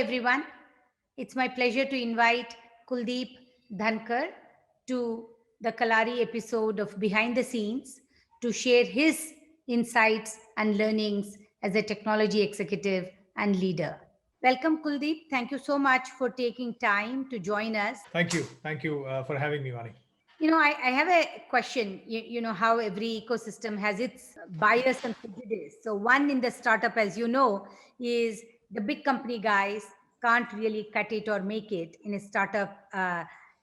everyone. It's my pleasure to invite Kuldeep Dhankar to the Kalari episode of Behind the Scenes to share his insights and learnings as a technology executive and leader. Welcome, Kuldeep. Thank you so much for taking time to join us. Thank you. Thank you for having me, Vani. I have a question. You know how every ecosystem has its bias and prejudice. So, one in the startup, as you know, is the big company guys can't really cut it or make it in a startup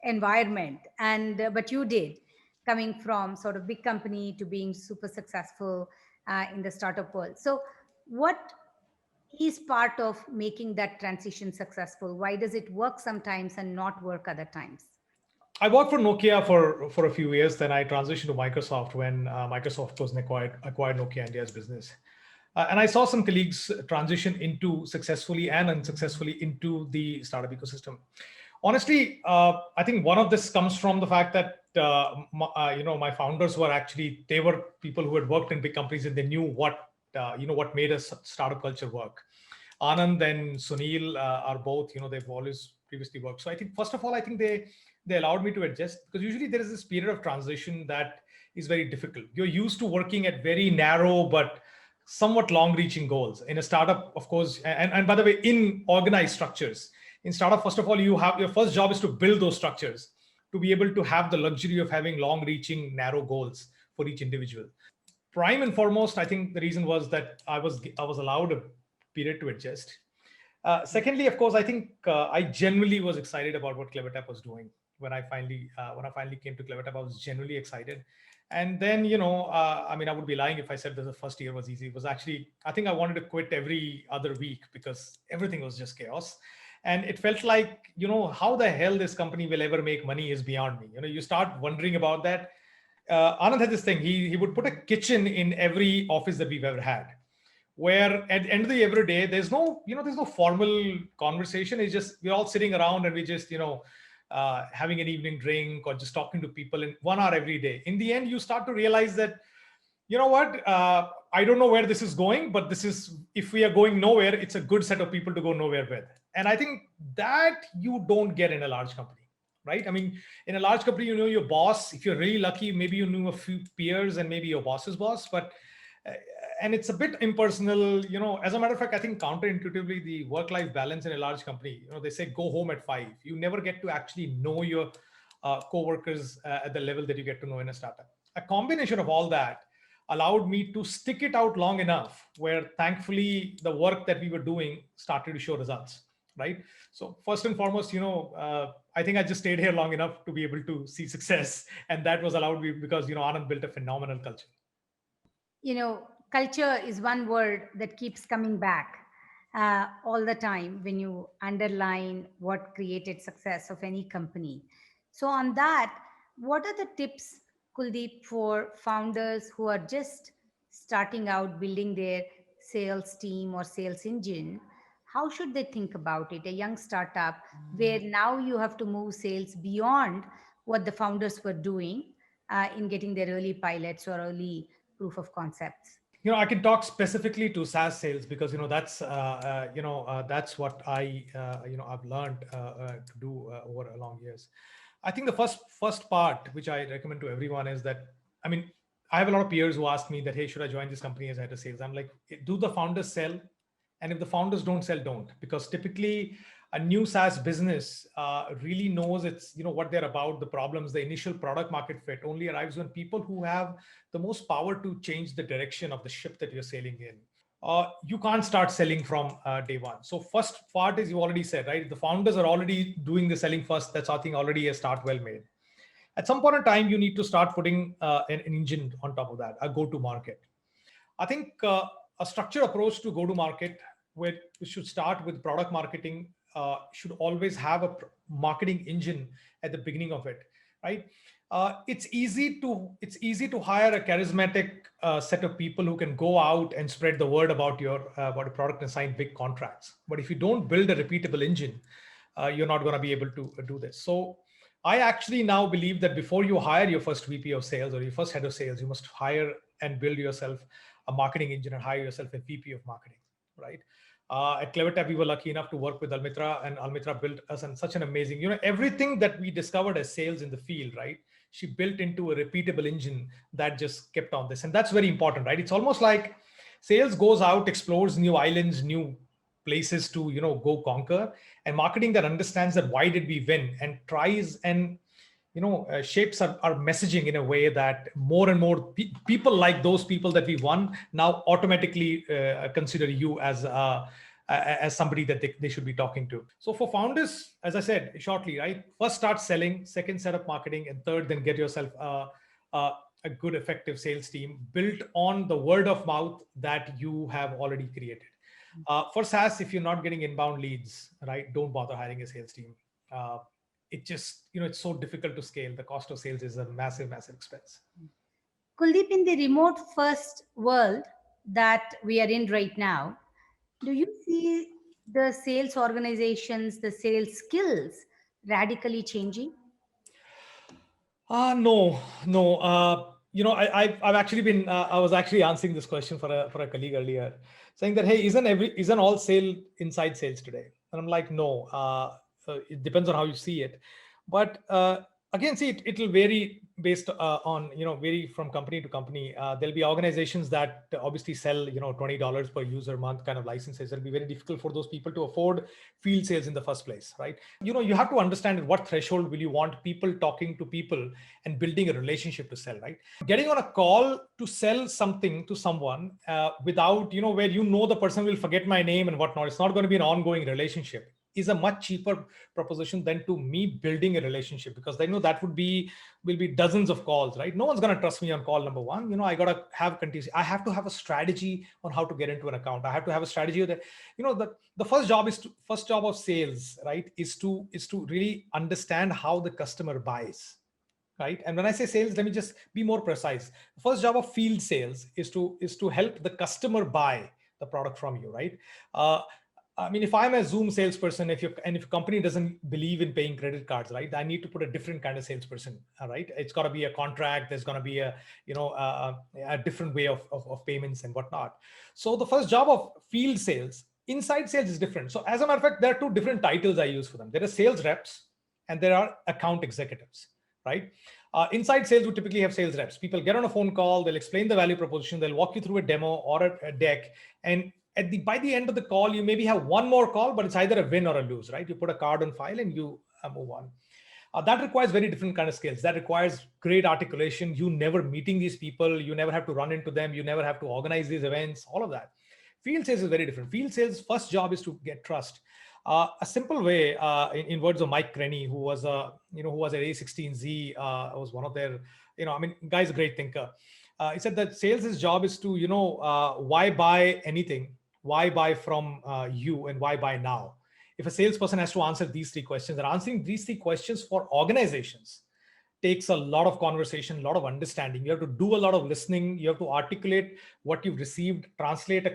environment. And but you did, coming from sort of big company to being super successful in the startup world. So, what is part of making that transition successful? Why does it work sometimes and not work other times? I worked for Nokia for a few years. Then I transitioned to Microsoft when Microsoft, of course, acquired Nokia India's business. And I saw some colleagues transition into successfully and unsuccessfully into the startup ecosystem. Honestly, I think one of this comes from the fact that my founders were actually they were people who had worked in big companies and they knew what made a startup culture work. Anand and Sunil are both, they've always previously worked. So I think, first of all, I think they allowed me to adjust because usually there is this period of transition that is very difficult. You're used to working at very narrow but somewhat long-reaching goals. In a startup, of course, and by the way, in organized structures, in startup, first of all, you have your first job is to build those structures to be able to have the luxury of having long-reaching, narrow goals for each individual. Prime and foremost, I think the reason was that I was allowed a period to adjust. Secondly, of course, I think I genuinely was excited about what Clevertap was doing when I finally came to Clevertap. I was genuinely excited, and then I would be lying if I said that the first year was easy. It was actually I think I wanted to quit every other week because everything was just chaos, and it felt like how the hell this company will ever make money is beyond me. You start wondering about that. Anand had this thing. He would put a kitchen in every office that we've ever had, where at the end of the every day there's no formal conversation. It's just we're all sitting around and we just having an evening drink or just talking to people in 1 hour every day. In the end, you start to realize that I don't know where this is going, but this is if we are going nowhere, it's a good set of people to go nowhere with. And I think that you don't get in a large company, right? I mean, in a large company, you know your boss. If you're really lucky, maybe you knew a few peers and maybe your boss's boss, but uh, and it's a bit impersonal. As a matter of fact, I think counterintuitively, the work-life balance in a large company, they say go home at 5. You never get to actually know your co-workers at the level that you get to know in a startup. A combination of all that allowed me to stick it out long enough where thankfully the work that we were doing started to show results, right? So first and foremost, I think I just stayed here long enough to be able to see success, and that was allowed me because Anand built a phenomenal culture. Culture is one word that keeps coming back all the time when you underline what created success of any company. So, on that, what are the tips, Kuldeep, for founders who are just starting out building their sales team or sales engine? How should they think about it? A young startup where now you have to move sales beyond what the founders were doing in getting their early pilots or early proof of concepts. I can talk specifically to SaaS sales because that's what I've learned to do over a long years. I think the first part which I recommend to everyone is that, I mean, I have a lot of peers who ask me that, hey, should I join this company as head of sales? I'm like, do the founders sell? And if the founders don't sell, don't, because typically a new SaaS business really knows what they're about. The problems, the initial product market fit only arrives when people who have the most power to change the direction of the ship that you're sailing in. You can't start selling from day one. So first part is, you already said, right? The founders are already doing the selling first. That's, I think, already a start well made. At some point in time, you need to start putting an engine on top of that, a go-to market. I think a structured approach to go to market, where we should start with product marketing, should always have a marketing engine at the beginning of it, right? It's easy to hire a charismatic set of people who can go out and spread the word about a product and sign big contracts. But if you don't build a repeatable engine, you're not going to be able to do this. So I actually now believe that before you hire your first VP of sales or your first head of sales, you must hire and build yourself a marketing engine and hire yourself a VP of marketing, right? At Clevertap, we were lucky enough to work with Almitra, and Almitra built us and such an amazing, everything that we discovered as sales in the field, right? She built into a repeatable engine that just kept on this. And that's very important, right? It's almost like sales goes out, explores new islands, new places to, go conquer, and marketing that understands that why did we win and tries and shapes our messaging in a way that more and more people like those people that we won now automatically consider you as somebody that they should be talking to. So for founders, as I said shortly, right, first start selling, second set up marketing, and third then get yourself a good effective sales team built on the word of mouth that you have already created. For SaaS, if you're not getting inbound leads, right, don't bother hiring a sales team. It just, it's so difficult to scale. The cost of sales is a massive, massive expense. Kuldeep, in the remote first world that we are in right now, do you see the sales organizations, the sales skills radically changing? No, no. I've actually been. I was actually answering this question for a colleague earlier, saying that, hey, isn't all sale inside sales today? And I'm like, no. It depends on how you see it, but again, see, it'll vary based on, vary from company to company. There'll be organizations that obviously sell, $20 per user month kind of licenses. It'll be very difficult for those people to afford field sales in the first place, right? You have to understand at what threshold will you want people talking to people and building a relationship to sell, right? Getting on a call to sell something to someone without, where the person will forget my name and whatnot. It's not going to be an ongoing relationship, is a much cheaper proposition than to me building a relationship, because they know that will be dozens of calls, right? No one's going to trust me on call number one. I got to have continuity. I have to have a strategy on how to get into an account. I have to have a strategy that, the first job of sales, right, is to really understand how the customer buys, right? And when I say sales, let me just be more precise. The first job of field sales is to help the customer buy the product from you, right? I mean, if I'm a Zoom salesperson, if a company doesn't believe in paying credit cards, right, I need to put a different kind of salesperson, right? It's got to be a contract. There's going to be a different way of payments and whatnot. So the first job of field sales, inside sales, is different. So as a matter of fact, there are two different titles I use for them. There are sales reps and there are account executives, right? Inside sales would typically have sales reps. People get on a phone call, they'll explain the value proposition, they'll walk you through a demo or a deck, and by the end of the call, you maybe have one more call, but it's either a win or a lose, right? You put a card on file and you move on. That requires very different kind of skills. That requires great articulation. You never meeting these people. You never have to run into them. You never have to organize these events, all of that. Field sales is very different. Field sales first job is to get trust. A simple way, in words of Mike Crenny, who was at A16Z, was one of their, guy's a great thinker. He said that sales' job is to, why buy anything? Why buy from you, and why buy now? If a salesperson has to answer these three questions, and answering these three questions for organizations takes a lot of conversation, a lot of understanding. You have to do a lot of listening. You have to articulate what you've received, translate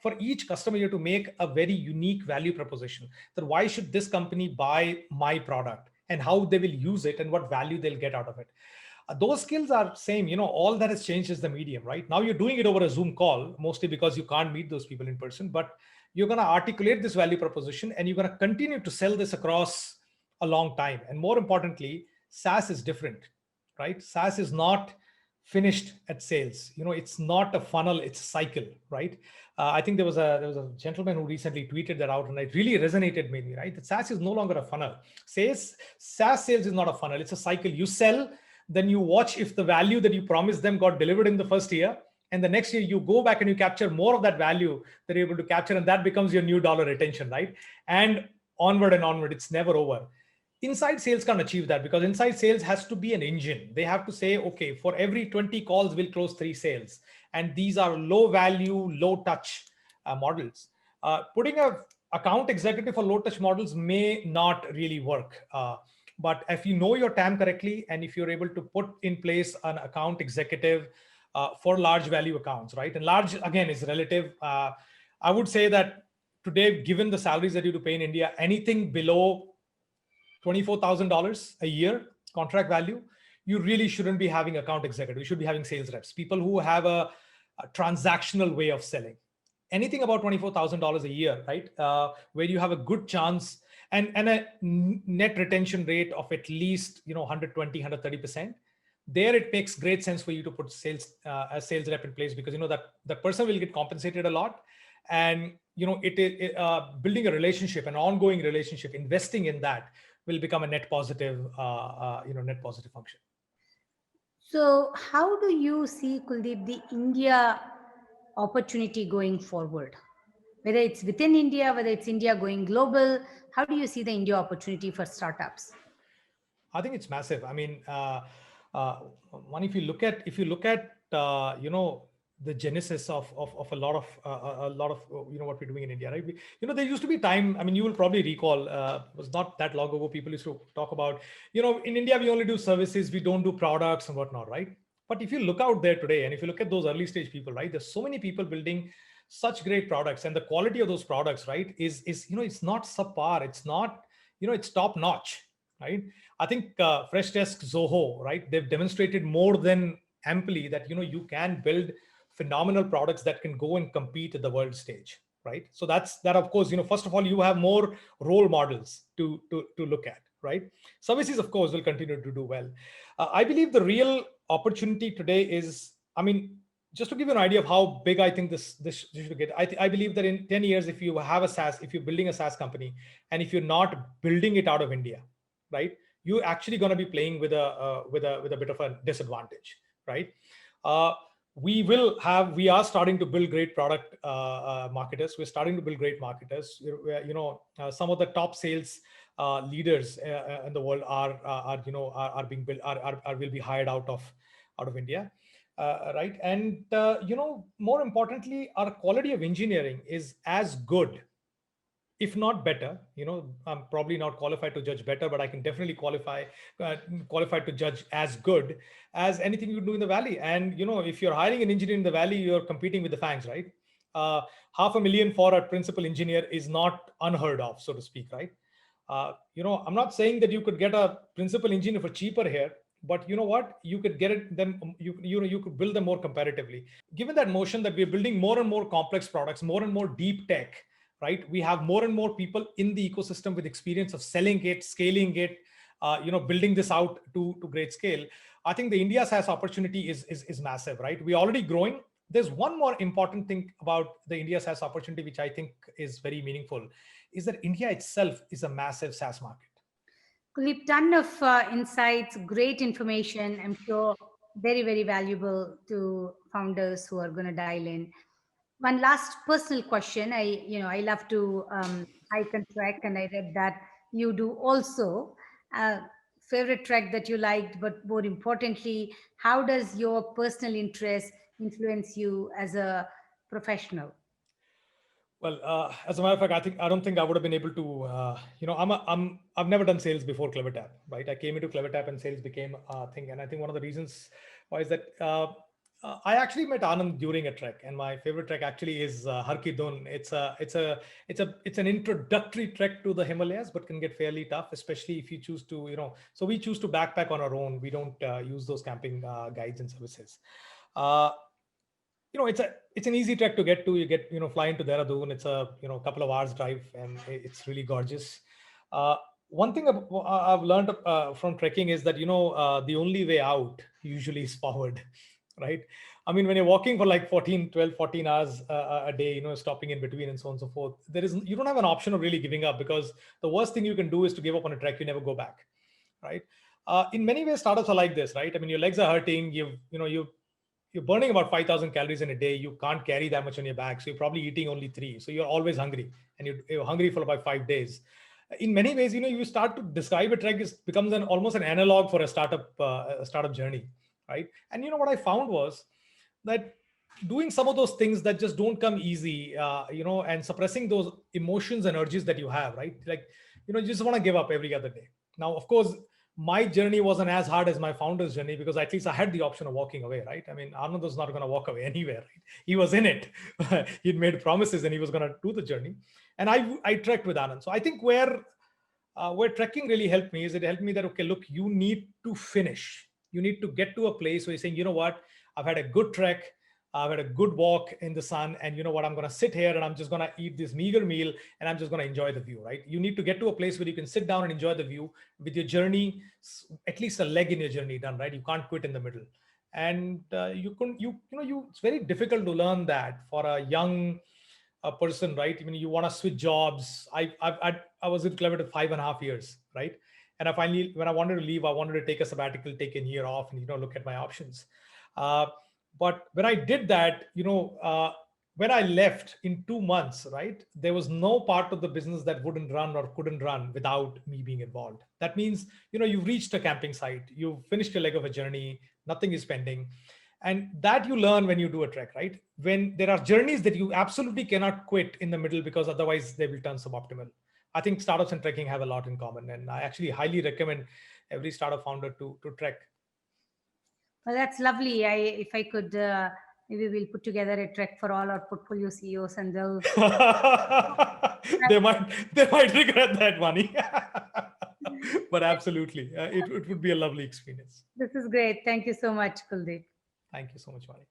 for each customer, you have to make a very unique value proposition, that why should this company buy my product and how they will use it and what value they'll get out of it. Those skills are same. All that has changed is the medium, right? Now you're doing it over a Zoom call, mostly because you can't meet those people in person, but you're going to articulate this value proposition and you're going to continue to sell this across a long time. And more importantly, SaaS is different, right? SaaS is not finished at sales. It's not a funnel, it's a cycle, right? I think there was a gentleman who recently tweeted that out, and it really resonated with me, right? That SaaS is no longer a funnel. SaaS sales is not a funnel, it's a cycle. You sell, then you watch if the value that you promised them got delivered in the first year, and the next year you go back and you capture more of that value that you're able to capture, and that becomes your new dollar retention, right? And onward and onward, it's never over. Inside sales can't achieve that, because inside sales has to be an engine. They have to say, okay, for every 20 calls, we'll close 3 sales. And these are low value, low touch models. Putting a account executive for low touch models may not really work. But if you know your TAM correctly, and if you're able to put in place an account executive for large value accounts, right? And large, again, is relative. I would say that today, given the salaries that you have to pay in India, anything below $24,000 a year contract value, you really shouldn't be having account executive. You should be having sales reps, people who have a transactional way of selling. anything about $24,000 a year, right? Where you have a good chance and a net retention rate of at least 120, 130%. There it makes great sense for you to put a sales rep in place, because that person will get compensated a lot, and building a relationship, an ongoing relationship, investing in that will become a net positive function. So, how do you see, Kuldeep, the India opportunity going forward? Whether it's within India, whether it's India going global, how do you see the India opportunity for startups? I think it's massive. I mean, uh, one, if you look at the genesis of a lot of what we're doing in India, right? There used to be time. I mean, you will probably recall, it was not that long ago. People used to talk about, in India we only do services, we don't do products and whatnot, right? But if you look out there today, and if you look at those early stage people, right, there's so many people building such great products, and the quality of those products, right, is it's not subpar, it's not, it's top notch, right? I think Freshdesk, Zoho, right? They've demonstrated more than amply that you can build phenomenal products that can go and compete at the world stage, right? So that. Of course, first of all, you have more role models to look at, right? Services, of course, will continue to do well. I believe the real opportunity today is, I mean, just to give you an idea of how big I think this should get. I believe that in 10 years, if you're building a SaaS company, and if you're not building it out of India, right, you're actually going to be playing with a bit of a disadvantage, right? Uh, we are starting to build great product marketers. We're starting to build great marketers. Some of the top sales leaders in the world are being built, are will be hired out of India, right? And more importantly, our quality of engineering is as good, if not better. I'm probably not qualified to judge better, but I can definitely qualified to judge as good as anything you do in the valley. And if you're hiring an engineer in the valley, you're competing with the fangs, right? uh, $500,000 for a principal engineer is not unheard of, so to speak, right? I'm not saying that you could get a principal engineer for cheaper here, but you know what, you could get it them you could build them more comparatively. Given that motion that we're building more and more complex products, more and more deep tech, right? We have more and more people in the ecosystem with experience of selling it, scaling it, building this out to great scale. I think the India SaaS opportunity is massive, right? We're already growing. There's one more important thing about the India SaaS opportunity, which I think is very meaningful, is that India itself is a massive SaaS market. Kuldeep, ton of insights, great information. I'm sure very, very valuable to founders who are going to dial in. One last personal question. I love to hike and trek, and I read that you do also. Uh, Favorite trek that you liked, but more importantly, how does your personal interest influence you as a professional? Well, as a matter of fact, I don't think I would have been able to. I've never done sales before CleverTap, right? I came into CleverTap and sales became a thing, and I think one of the reasons why is that I actually met Anand during a trek, and my favorite trek actually is Har Ki Dun. It's an introductory trek to the Himalayas, but can get fairly tough, especially if you choose to, So we choose to backpack on our own. We don't use those camping guides and services. Uh, it's an easy trek to get to. You get, fly into Dehradun. It's a couple of hours drive, and it's really gorgeous. uh, One thing I've learned from trekking is that the only way out usually is forward. Right? I mean, when you're walking for like 14 hours a day, stopping in between and so on and so forth, you don't have an option of really giving up, because the worst thing you can do is to give up on a trek. You never go back, right? In many ways, startups are like this, right? I mean, your legs are hurting. You're burning about 5,000 calories in a day. You can't carry that much on your back. So you're probably eating only three. So you're always hungry, and you're hungry for about 5 days. In many ways, you start to describe a trek becomes almost an analog for a startup journey, right? And what I found was that doing some of those things that just don't come easy, and suppressing those emotions and urges that you have, right? Like, you just want to give up every other day. Now, of course, my journey wasn't as hard as my founder's journey, because at least I had the option of walking away, right? I mean, Anand was not going to walk away anywhere, right? He was in it. He'd made promises and he was going to do the journey. And I trekked with Anand. So I think where trekking really helped me is it helped me that, okay, look, you need to finish. You need to get to a place where you're saying, you know what, I've had a good trek. I've had a good walk in the sun, and you know what? I'm going to sit here and I'm just going to eat this meager meal and I'm just going to enjoy the view, right? You need to get to a place where you can sit down and enjoy the view with your journey, at least a leg in your journey done, right? You can't quit in the middle. And you can, you know, you, it's very difficult to learn that for a young person, right? I mean, you want to switch jobs. I was in Clever 5.5 years, right? And I finally, when I wanted to leave, I wanted to take a sabbatical, take a year off, and you know, look at my options. Uh, but when I did that, you know, when I left in 2 months, right, there was no part of the business that wouldn't run or couldn't run without me being involved. That means, you know, you've reached a camping site, you've finished a leg of a journey, nothing is pending. And that you learn when you do a trek, right? When there are journeys that you absolutely cannot quit in the middle because otherwise they will turn suboptimal. I think startups and trekking have a lot in common, and I actually highly recommend every startup founder to trek. Well, that's lovely. If I could, maybe we'll put together a trek for all our portfolio CEOs, and they'll. They might regret that money. But absolutely, it would be a lovely experience. This is great. Thank you so much, Kuldeep. Thank you so much, Mani.